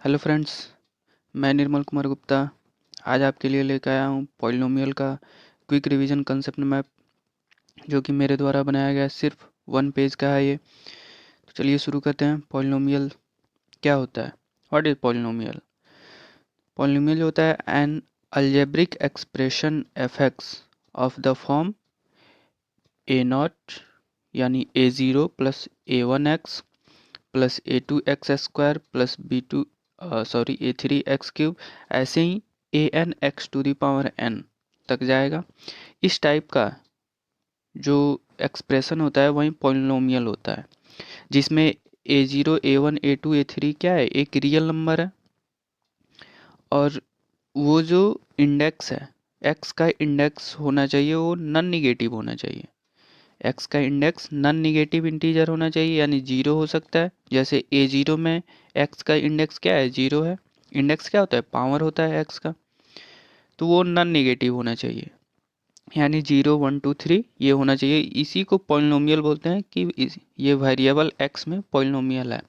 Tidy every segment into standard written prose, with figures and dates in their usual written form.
Hello friends, मैं निर्मल कुमार गुप्ता आज आपके लिए लेकर आया हूँ पॉलिनोमियल का क्विक रिवीजन कंसेप्ट मैप, जो कि मेरे द्वारा बनाया गया सिर्फ 1 पेज का है ये। तो चलिए शुरू करते हैं। पॉलिनोमियल क्या होता है? What is polynomial? पॉलिनोमियल होता है N algebraic expression F x of the form A not यानी a0 plus a1x plus a2x² plus a3x³ ऐसे ही an(x⁴n) तक जाएगा। इस टाइप का जो एक्सप्रेशन होता है वही पॉलिनोमियल होता है, जिसमें a0 a1 a2 a3 क्या है, एक रियल नंबर है और वो जो इंडेक्स है x का इंडेक्स होना चाहिए वो नॉन निगेटिव होना चाहिए। x का इंडेक्स नॉन निगेटिव इंटीजर होना चाहिए, यानी 0 हो सकता है। जैसे a0 में x का इंडेक्स क्या है, 0 है। इंडेक्स क्या होता है, पावर होता है x का, तो वो नॉन निगेटिव होना चाहिए, यानी 0 1 2 3 ये होना चाहिए। इसी को पॉलिनोमियल बोलते हैं कि ये वेरिएबल x में पॉलिनोमियल है।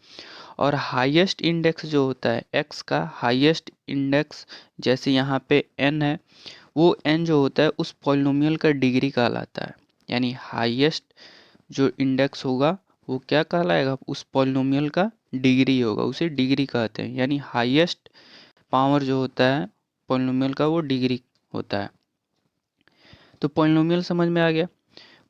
और हाईएस्ट इंडेक्स जो होता है x का हाईएस्ट इंडेक्स, जैसे यहाँ पे n है, वो n जो होता है उस पॉलिनोमियल का डिग्री कहलाता है। यानी हाईएस्ट जो इंडेक्स होगा वो क्या कहलाएगा, उस पॉलिनोमियल का डिग्री होगा, उसे डिग्री कहते हैं। यानी हाईएस्ट पावर जो होता है पॉलिनोमियल का वो डिग्री होता है। तो पॉलिनोमियल समझ में आ गया।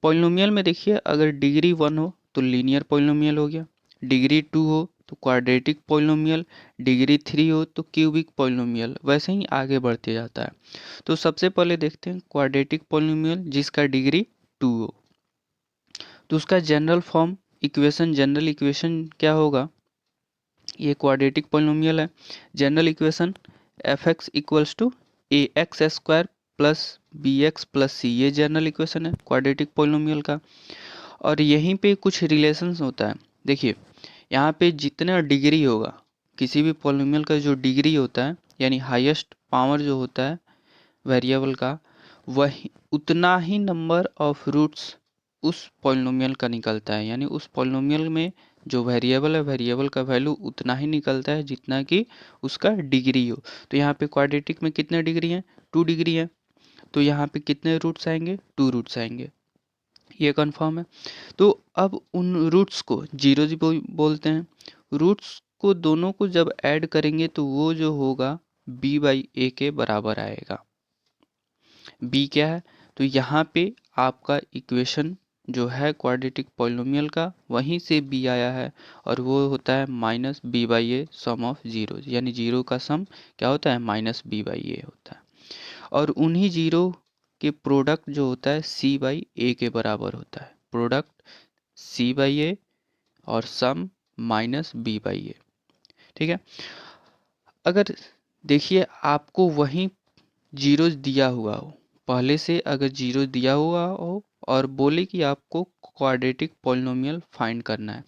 पॉलिनोमियल में देखिए, अगर डिग्री 1 हो तो लीनियर पॉलिनोमियल हो गया, डिग्री 2 हो तो क्वाड्रेटिक पॉलिनोमियल, डिग्री 3 हो तो क्यूबिक पॉलिनोमियल, वैसे ही आगे बढ़ते जाता है। तो सबसे पहले देखते हैं क्वाड्रेटिक पॉलिनोमियल जिसका डिग्री 2 हो। तो उसका जनरल इक्वेशन क्या होगा, ये क्वाड्रेटिक पॉलिनोमियल है। General equation F X equals to A X square plus B X plus C, ये जनरल इक्वेशन है क्वाड्रेटिक पॉलिनोमियल का। और यहीं पे कुछ रिलेशंस होता है। देखिए, यहाँ पे जितना डिग्री होगा किसी भी पॉलिनोमियल का, जो डिग्री होता है यानी हाईएस्ट पावर जो होता है वेरिएबल का, वही उतना ही नंबर ऑफ रूट्स उस पॉलिनोमियल का निकलता है। यानी उस पॉलिनोमियल में जो वेरिएबल है, वेरिएबल का वैल्यू उतना ही निकलता है जितना कि उसका डिग्री हो। तो यहाँ पे क्वाड्रेटिक में कितने डिग्री हैं, 2 डिग्री है। तो यहाँ पे कितने रूट्स आएंगे, 2 रूट्स आएंगे, ये कंफर्म है। तो अब उन रूट्स को जीरोज बोलते हैं। रूट्स को दोनों को जब ऐड करेंगे तो वो जो होगा b/a के बराबर आएगा। b क्या है, तो यहाँ पे आपका इक्वेशन जो है क्वाड्रेटिक पॉलिनोमियल का, वहीं से b आया है और वो होता है -b/a सम ऑफ जीरो, यानी जीरो का सम क्या होता है, -b/a होता है। और उन्हीं जीरो के प्रोडक्ट जो होता है c/a के बराबर होता है। प्रोडक्ट c/a और सम -b/a, ठीक है। अगर देखिए आपको वहीं जीरोज दिया हुआ हो, पहले से अगर जीरो दिया हुआ हो और बोले कि आपको क्वाड्रेटिक पॉलिनोमियल फाइंड करना है,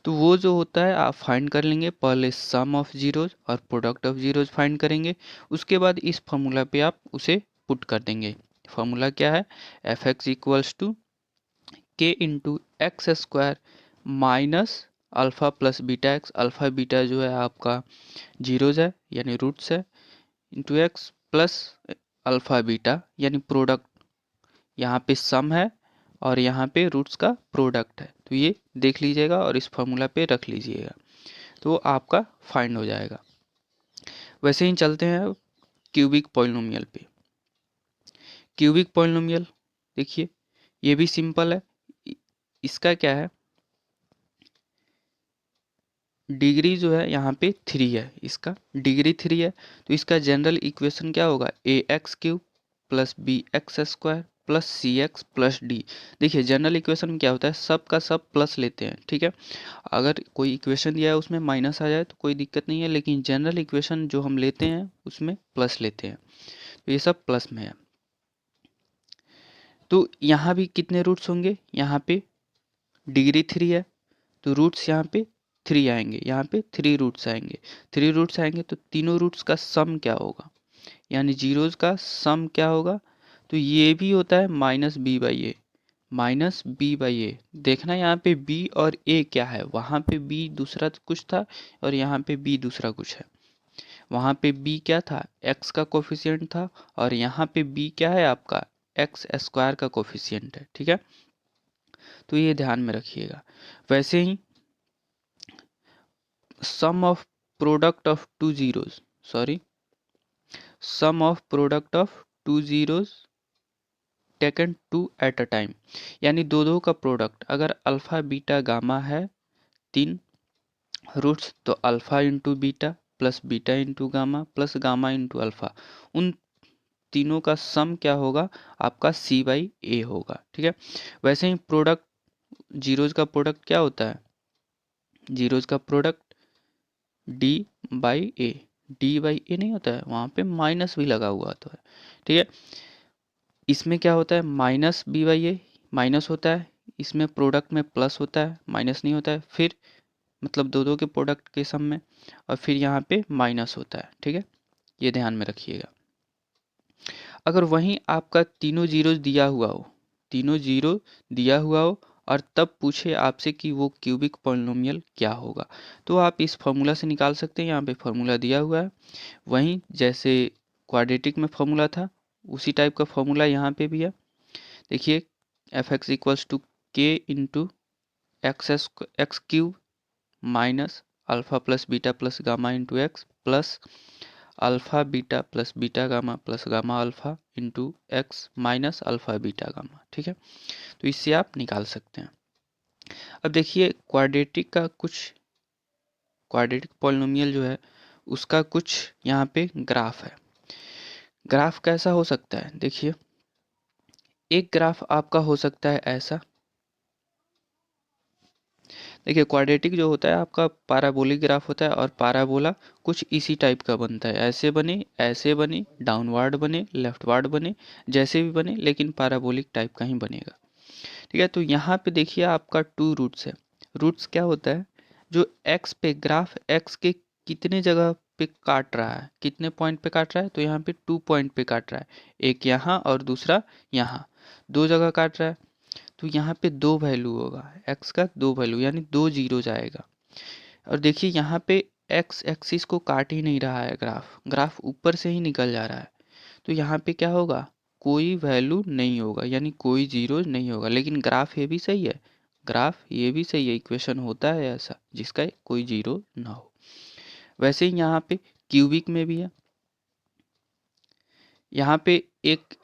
तो वो जो होता है आप फाइंड कर लेंगे। पहले सम ऑफ जीरोज और प्रोडक्ट ऑफ जीरोज फाइंड करेंगे, उसके बाद इस फॉर्मूला पे आप उसे पुट कर देंगे। फॉर्मूला क्या है, एफ एक्स इक्वल्स टू के into x square minus alpha plus beta x. Alpha beta जो है आपका जीरोज है यानी रूट्स है, into x plus alpha beta यानी प्रोडक्ट, यहाँ पे सम है और यहाँ पे रूट्स का प्रोडक्ट है। तो ये देख लीजिएगा और इस फॉर्मूला पे रख लीजिएगा, तो आपका फाइंड हो जाएगा। वैसे ही चलते हैं क्यूबिक पॉलिनोमियल पे। क्यूबिक पॉलिनोमियल देखिए, ये भी सिंपल है। इसका क्या है, डिग्री जो है यहाँ पे 3 है, इसका डिग्री 3 है। तो इसका जनरल इक्वेशन क्या होगा, ax³ plus bx² plus cx plus d। देखिए जनरल इक्वेशन में क्या होता है, सब का सब प्लस लेते हैं, ठीक है। अगर कोई इक्वेशन दिया है उसमें माइनस आ जाए तो कोई दिक्कत नहीं है, लेकिन जनरल इक्वेशन जो हम लेते हैं उसमें प्लस लेते हैं। तो ये सब प्लस में है। तो यहाँ भी कितने रूट्स होंगे, यहाँ पे डिग्री 3 है तो रूट्स यहाँ पे 3 आएंगे, यहाँ पे 3 रूट्स आएंगे। 3 रूट्स आएंगे तो तीनों रूट्स का सम क्या होगा, यानी जीरोज का सम क्या होगा, तो ये भी होता है -b/a। -b/a देखना, यहाँ पे b और a क्या है, वहाँ पे b दूसरा कुछ था और यहाँ पे b दूसरा कुछ है। वहाँ पे b क्या था, x का कोफिशिएंट था, और यहाँ पे b क्या है आपका, एक्स स्क्वायर का कोफिशिएंट है। ठीक है, तो ये ध्यान में रखिएगा। वैसे ही sum of product of two zeros, sorry, sum of product of two zeros taken two at a time, यानी दो दो का प्रोडक्ट, अगर अल्फा बीटा गामा है तीन रूट्स, तो alpha into beta plus beta into gamma plus gamma into alpha, उन तीनों का सम क्या होगा आपका c बाई ए होगा। ठीक है, वैसे ही प्रोडक्ट जीरोज का प्रोडक्ट क्या होता है, जीरोज का product d by A, D by A नहीं होता है, वहाँ पे माइनस भी लगा हुआ तो है। ठीक है, इसमें क्या होता है minus b by a, minus होता है, इसमें प्रोडक्ट में प्लस होता है, माइनस नहीं होता है, फिर मतलब दो दो के प्रोडक्ट के सम में, और फिर यहाँ पे माइनस होता है। ठीक है, ये ध्यान में रखिएगा। अगर वहीं आपका तीनों जीरो दिया हुआ हो, तीनों जीरो दिया हुआ हो और तब पूछे आपसे कि वो क्यूबिक पॉलिनोमियल क्या होगा, तो आप इस फॉर्मूला से निकाल सकते हैं। यहाँ पे फॉर्मूला दिया हुआ है, वहीं जैसे क्वाड्रेटिक में फॉर्मूला था उसी टाइप का फॉर्मूला यहाँ पे भी है। देखिए एफ एक्स इक्वल्स टू के into x cube minus alpha plus beta plus gamma into x plus alpha beta plus beta gamma plus gamma alpha into x minus alpha beta gamma. ठीक है, तो इससे आप निकाल सकते हैं। अब देखिए क्वाड्रेटिक का कुछ, क्वाड्रेटिक पॉलिनोमियल जो है उसका कुछ यहाँ पे ग्राफ है। ग्राफ कैसा हो सकता है, देखिए एक ग्राफ आपका हो सकता है ऐसा, देखिए क्वाड्रेटिक जो होता है आपका पैराबोलिक ग्राफ होता है, और पैराबोला कुछ इसी टाइप का बनता है, ऐसे बने डाउनवर्ड बने लेफ्टवर्ड बने, जैसे भी बने लेकिन पैराबोलिक टाइप का ही बनेगा। ठीक है, तो यहाँ पे देखिए आपका टू रूट्स है। रूट्स क्या होता है, जो एक्स पे ग्राफ एक्स के कितने जगह पे काट रहा है, कितने पॉइंट पे काट रहा है, तो यहाँ पे 2 पॉइंट पे काट रहा है, एक यहाँ और दूसरा यहाँ, दो जगह काट रहा है। तो यहाँ पे दो वैल्यू होगा, x का दो वैल्यू यानी दो जीरो जाएगा। और देखिए यहाँ पे x एक्सिस को काट ही नहीं रहा है, ग्राफ ऊपर से ही निकल जा रहा है, तो यहाँ पे क्या होगा, कोई वैल्यू नहीं होगा, यानी कोई जीरो नहीं होगा। लेकिन ग्राफ ये भी सही है, ग्राफ ये भी सही है, इक्वेशन होता है ऐसा जिसका कोई जीरो ना हो। वैसे ही यहाँ पे क्यूबिक में भी है, यहाँ पे एक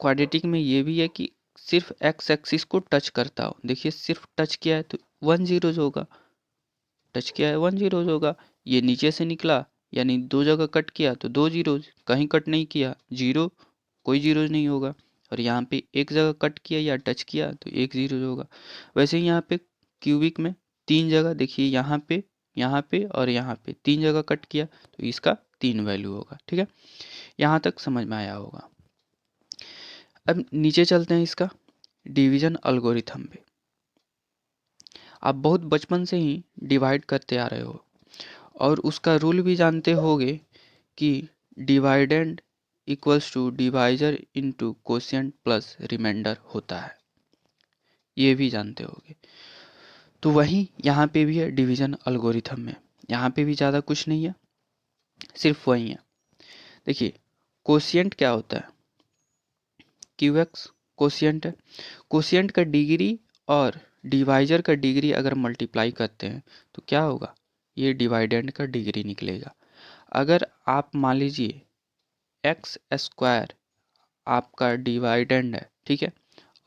क्वाड्रेटिक में ये भी है कि सिर्फ एक्स एक्सिस को टच करता हो। देखिए सिर्फ टच किया है तो वन जीरोज होगा, टच किया है वन जीरोज होगा। ये नीचे से निकला यानी दो जगह कट किया तो दो जीरोज, कहीं कट नहीं किया जीरो, कोई जीरोज नहीं होगा। और यहाँ पे एक जगह कट किया या टच किया तो एक जीरोज होगा। वैसे ही यहाँ पे क्यूबिक में तीन जगह, देखिए यहाँ पे और यहाँ पे तीन जगह कट किया तो इसका तीन वैल्यू होगा। ठीक है, यहाँ तक समझ में आया होगा। अब नीचे चलते हैं इसका डिवीजन एल्गोरिथम पे। आप बहुत बचपन से ही डिवाइड करते आ रहे हो और उसका रूल भी जानते होगे कि dividend equals to divisor into quotient plus remainder होता है, ये भी जानते होगे। तो वही यहाँ पे भी है डिवीजन एल्गोरिथम में, यहाँ पे भी ज़्यादा कुछ नहीं है, सिर्फ वही है। देखिए कोशिएंट क्या होता है, क्यू एक्स कोशिएंट है। कोशिएंट का डिग्री और डिवाइजर का डिग्री अगर मल्टीप्लाई करते हैं तो क्या होगा, ये डिवाइडेंड का डिग्री निकलेगा। अगर आप मान लीजिए एक्स स्क्वायर आपका डिवाइडेंड है, ठीक है,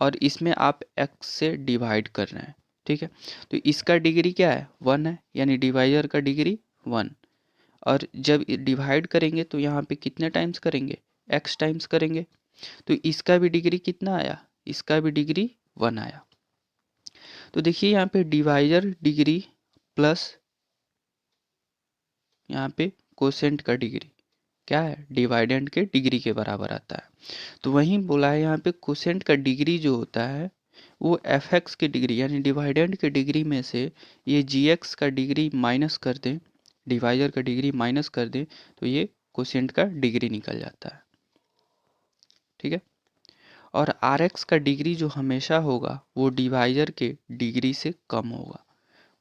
और इसमें आप एक्स से डिवाइड कर रहे हैं, ठीक है, तो इसका डिग्री क्या है, वन है, यानी डिवाइजर का डिग्री वन। और जब डिवाइड करेंगे तो यहाँ पे कितने टाइम्स करेंगे, एक्स टाइम्स करेंगे, तो इसका भी डिग्री कितना आया, इसका भी डिग्री वन आया। तो देखिए यहाँ पे डिवाइजर डिग्री प्लस यहाँ पे कोसेंट का डिग्री क्या है, डिवाइडेंड के डिग्री के बराबर आता है। तो वहीं बोला है यहाँ पे कोसेंट का डिग्री जो होता है वो एफ एक्स की डिग्री यानी डिवाइडेंड के डिग्री में से ये जी एक्स का डिग्री माइनस कर दें, डिवाइजर का डिग्री माइनस कर दें, तो ये कोसेंट का डिग्री निकल जाता है। ठीक है, और आर एक्स का डिग्री जो हमेशा होगा वो डिवाइजर के डिग्री से कम होगा,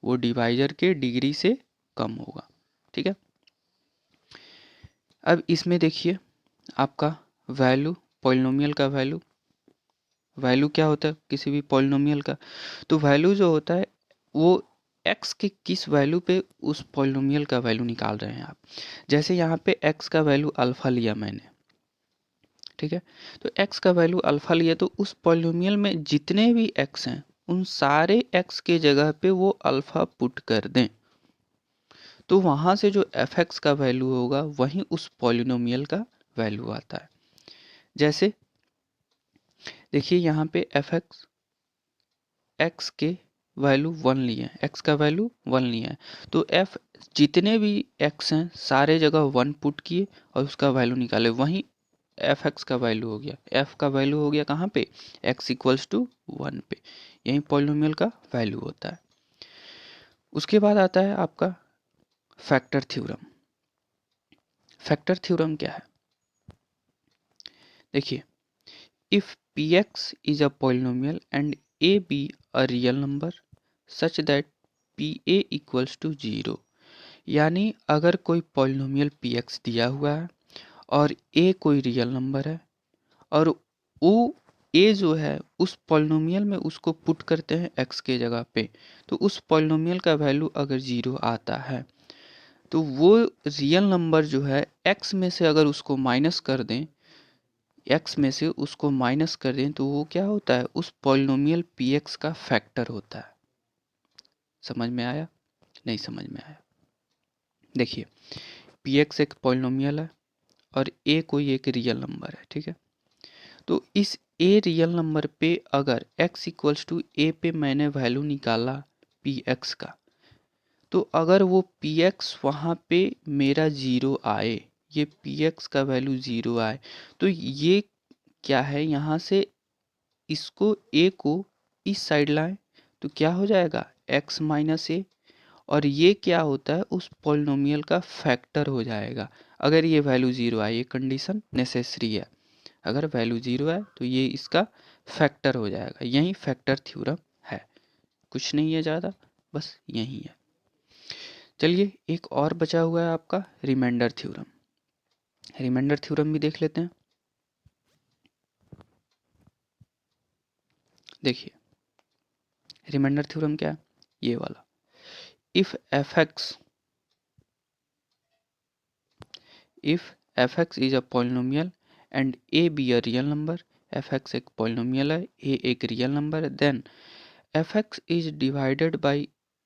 वो डिवाइजर के डिग्री से कम होगा। ठीक है, अब इसमें देखिए आपका वैल्यू, पॉलिनोमियल का वैल्यू, वैल्यू क्या होता है किसी भी पॉलिनोमियल का, तो वैल्यू जो होता है वो x के किस वैल्यू पे उस पॉलिनोमियल का वैल्यू निकाल रहे हैं आप। जैसे यहाँ पे x का वैल्यू अल्फ़ा लिया मैंने, ठीक है, तो x का वैल्यू अल्फ़ा लिया, तो उस पॉलिनोमियल में जितने भी x हैं उन सारे x के जगह पे वो अल्फ़ा पुट कर दें, तो वहाँ से जो f(x) का वैल्यू होगा वही उस पॉलिनोमियल का वैल्यू आता है। जैसे देखिए यहाँ पे f(x) x के वैल्यू 1 लिए हैं, x का वैल्यू 1 लिया है, तो f जितने भी x हैं सारे जगह 1 पुट किए और उसका वैल्यू निकाले, वहीं f(x) का वैल्यू हो गया, f का वैल्यू हो गया कहाँ पे, x इक्वल्स टू 1 पे, यही पॉलिनोमियल का वैल्यू होता है। उसके बाद आता है आपका फैक्टर थ्योरम। फैक्टर थ्योरम क्या है, देखिए, if px is a polynomial and a be a real number such that pa equals to 0, यानी अगर कोई पॉलिनोमियल px दिया हुआ है और a कोई रियल नंबर है और वो a जो है उस पॉलिनोमियल में उसको पुट करते हैं x के जगह पे, तो उस पॉलिनोमियल का वैल्यू अगर 0 आता है तो वो रियल नंबर जो है x में से अगर उसको माइनस कर दें, x में से उसको माइनस कर दें, तो वो क्या होता है, उस पॉलिनोमियल px का फैक्टर होता है। समझ में आया, नहीं समझ में आया, देखिए px एक पॉलिनोमियल है और a कोई एक रियल नंबर है, ठीक है, तो इस a रियल नंबर पे अगर x इक्वल्स टू a पे मैंने वैल्यू निकाला px का, तो अगर वो px वहाँ पे मेरा 0 आए, ये px का वैल्यू 0 आए, तो ये क्या है, यहाँ से इसको a को इस साइड लाएं तो क्या हो जाएगा x माइनस ए, और ये क्या होता है उस पॉलिनोमियल का फैक्टर हो जाएगा अगर ये वैल्यू 0 आए, ये कंडीशन नेसेसरी है, अगर वैल्यू 0 आए तो ये इसका फैक्टर हो जाएगा, यही फैक्टर थ्योरम है, कुछ नहीं है ज़्यादा, बस यही है। चलिए एक और बचा हुआ है आपका रिमाइंडर थ्योरम, रिमाइंडर थ्योरम भी देख लेते हैं। देखिए रिमाइंडर थ्योरम क्या है, ये वाला, if fx is a polynomial and a be a real number, fx एक polynomial है, a एक रियल नंबर है, then fx is divided by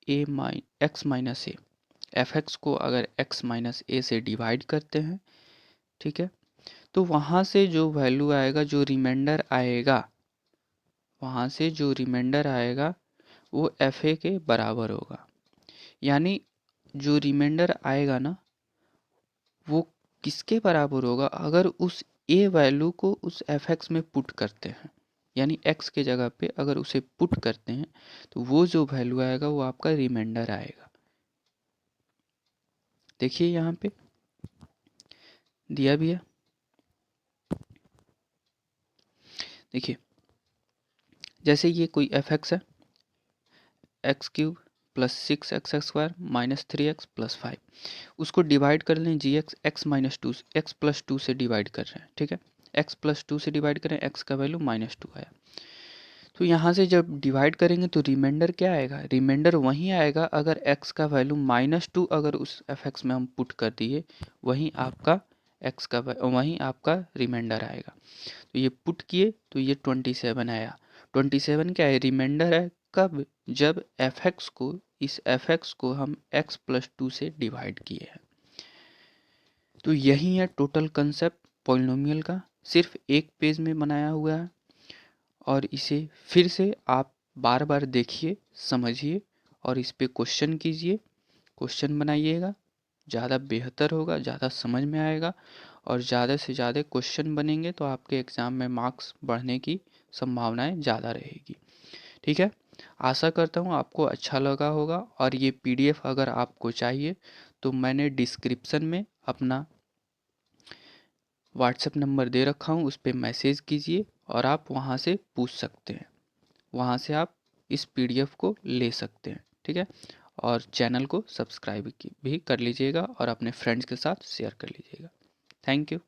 x minus a, fx को अगर x minus a से डिवाइड करते हैं, ठीक है, तो वहाँ से जो वैल्यू आएगा, जो रिमाइंडर आएगा, वहाँ से जो रिमाइंडर आएगा वो fa के बराबर होगा, यानी जो रिमाइंडर आएगा ना वो किसके बराबर होगा, अगर उस a वैल्यू को उस fx में पुट करते हैं, यानी x के जगह पे अगर उसे पुट करते हैं तो वो जो वैल्यू आएगा वो आपका रिमाइंडर आएगा। देखिए यहाँ पे दिया भी है, देखिए जैसे ये कोई fx है, x cube plus 6x² minus 3x plus 5, उसको डिवाइड कर लें जी एक्स माइनस 2, एक्स प्लस 2 से डिवाइड कर रहे हैं, ठीक है, एक्स प्लस 2 से डिवाइड करें, एक्स का वैल्यू -2 आया, तो यहाँ से जब डिवाइड करेंगे तो रिमाइंडर क्या आएगा, रिमाइंडर वही आएगा अगर x का वैल्यू -2 अगर उस fx में हम पुट कर दिए, वहीं आपका x का वहीं आपका रिमाइंडर आएगा, तो ये पुट किए तो ये 27 आया, 27 क्या है, रिमाइंडर है, कब, जब fx को इस fx को हम x प्लस 2 से डिवाइड किए हैं। तो यही है टोटल कंसेप्ट पॉलिनोमियल का, सिर्फ एक पेज में बनाया हुआ है, और इसे फिर से आप बार बार देखिए, समझिए और इस पे क्वेश्चन कीजिए, क्वेश्चन बनाइएगा, ज़्यादा बेहतर होगा, ज़्यादा समझ में आएगा, और ज़्यादा से ज़्यादा क्वेश्चन बनेंगे तो आपके एग्ज़ाम में मार्क्स बढ़ने की संभावनाएं ज़्यादा रहेगी। ठीक है, आशा करता हूँ आपको अच्छा लगा होगा, और ये पीडीएफ अगर आपको चाहिए तो मैंने डिस्क्रिप्शन में अपना व्हाट्सएप नंबर दे रखा हूँ, उस पर मैसेज कीजिए और आप वहाँ से पूछ सकते हैं, वहाँ से आप इस पीडीएफ को ले सकते हैं। ठीक है, और चैनल को सब्सक्राइब भी कर लीजिएगा और अपने फ्रेंड्स के साथ शेयर कर लीजिएगा। Thank you.